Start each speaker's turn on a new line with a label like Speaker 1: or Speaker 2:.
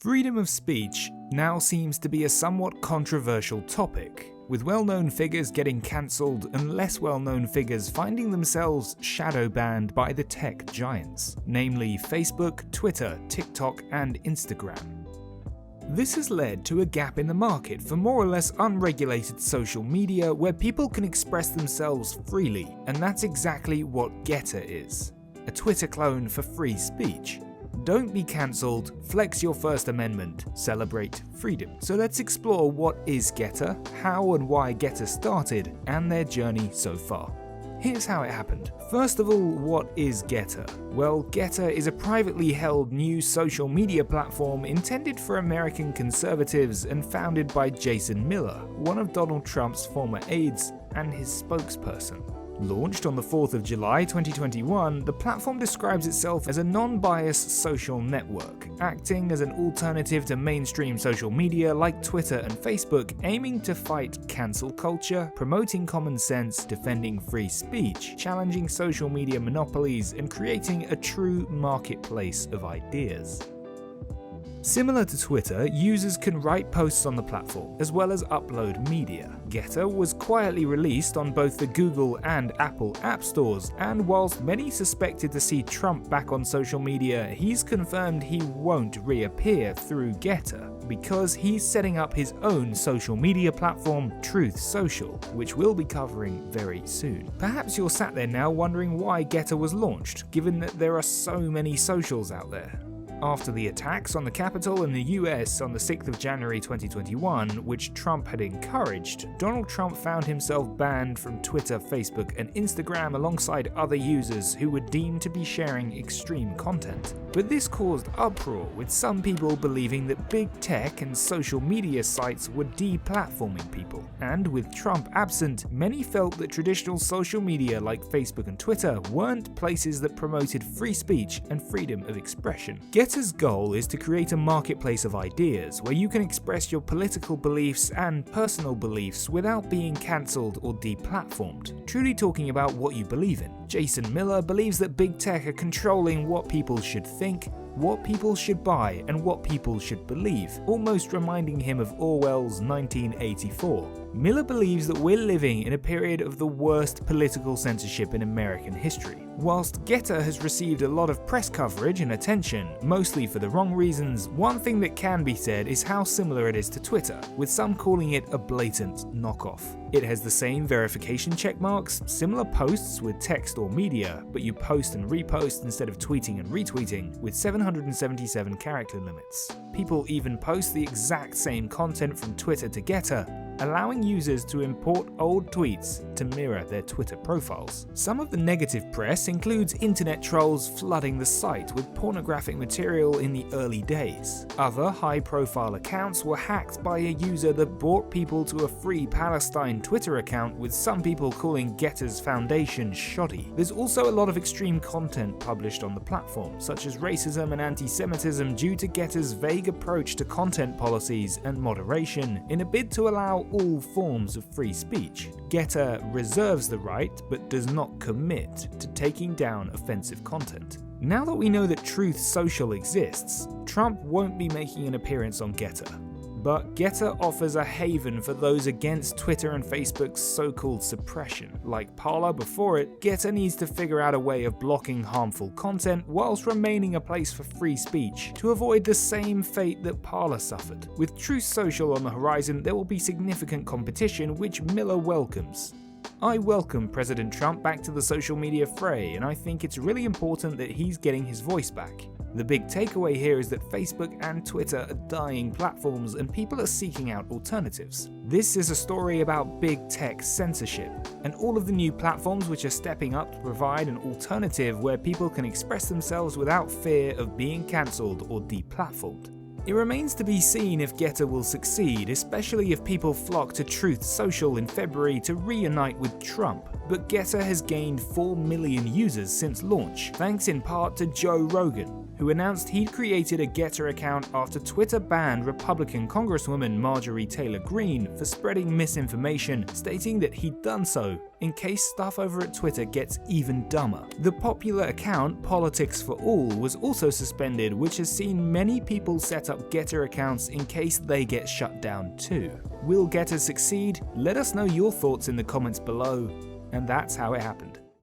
Speaker 1: Freedom of speech now seems to be a somewhat controversial topic, with well-known figures getting cancelled and less well-known figures finding themselves shadow banned by the tech giants, namely Facebook, Twitter, TikTok, and Instagram. This has led to a gap in the market for more or less unregulated social media where people can express themselves freely, and that's exactly what Gettr is. A Twitter clone for free speech. Don't be cancelled, flex your First Amendment, celebrate freedom. So let's explore what is Gettr, how and why Gettr started, and their journey so far. Here's how it happened. First of all, what is Gettr? Well, Gettr is a privately held new social media platform intended for American conservatives and founded by Jason Miller, one of Donald Trump's former aides and his spokesperson. Launched on the 4th of July 2021, the platform describes itself as a non-biased social network, acting as an alternative to mainstream social media like Twitter and Facebook, aiming to fight cancel culture, promoting common sense, defending free speech, challenging social media monopolies, and creating a true marketplace of ideas. Similar to Twitter, users can write posts on the platform, as well as upload media. Gettr was quietly released on both the Google and Apple app stores, and whilst many suspected to see Trump back on social media, he's confirmed he won't reappear through Gettr, because he's setting up his own social media platform, Truth Social, which we'll be covering very soon. Perhaps you're sat there now wondering why Gettr was launched, given that there are so many socials out there. After the attacks on the Capitol in the US on the 6th of January 2021, which Trump had encouraged, Donald Trump found himself banned from Twitter, Facebook, and Instagram alongside other users who were deemed to be sharing extreme content. But this caused uproar, with some people believing that big tech and social media sites were deplatforming people. And with Trump absent, many felt that traditional social media like Facebook and Twitter weren't places that promoted free speech and freedom of expression. Gettr's goal is to create a marketplace of ideas where you can express your political beliefs and personal beliefs without being cancelled or deplatformed, truly talking about what you believe in. Jason Miller believes that big tech are controlling what people should think, what people should buy, and what people should believe, almost reminding him of Orwell's 1984. Miller believes that we're living in a period of the worst political censorship in American history. Whilst Gettr has received a lot of press coverage and attention, mostly for the wrong reasons, one thing that can be said is how similar it is to Twitter, with some calling it a blatant knockoff. It has the same verification checkmarks, similar posts with text or media, but you post and repost instead of tweeting and retweeting, with 777 character limits. People even post the exact same content from Twitter to Gettr, allowing users to import old tweets to mirror their Twitter profiles. Some of the negative press includes internet trolls flooding the site with pornographic material in the early days. Other high-profile accounts were hacked by a user that brought people to a Free Palestine Twitter account, with some people calling Gettr's foundation shoddy. There's also a lot of extreme content published on the platform, such as racism and anti-Semitism, due to Gettr's vague approach to content policies and moderation in a bid to allow all forms of free speech. Gettr reserves the right, but does not commit to taking down offensive content. Now that we know that Truth Social exists, Trump won't be making an appearance on Gettr. But Gettr offers a haven for those against Twitter and Facebook's so-called suppression. Like Parler before it, Gettr needs to figure out a way of blocking harmful content whilst remaining a place for free speech to avoid the same fate that Parler suffered. With Truth Social on the horizon, there will be significant competition, which Miller welcomes. I welcome President Trump back to the social media fray, and I think it's really important that he's getting his voice back. The big takeaway here is that Facebook and Twitter are dying platforms and people are seeking out alternatives. This is a story about big tech censorship, and all of the new platforms which are stepping up to provide an alternative where people can express themselves without fear of being cancelled or deplatformed. It remains to be seen if Gettr will succeed, especially if people flock to Truth Social in February to reunite with Trump. But Gettr has gained 4 million users since launch, thanks in part to Joe Rogan, who announced he'd created a Gettr account after Twitter banned Republican Congresswoman Marjorie Taylor Greene for spreading misinformation, stating that he'd done so in case stuff over at Twitter gets even dumber. The popular account Politics for All was also suspended, which has seen many people set up Gettr accounts in case they get shut down too. Will Gettr succeed? Let us know your thoughts in the comments below. And that's how it happened.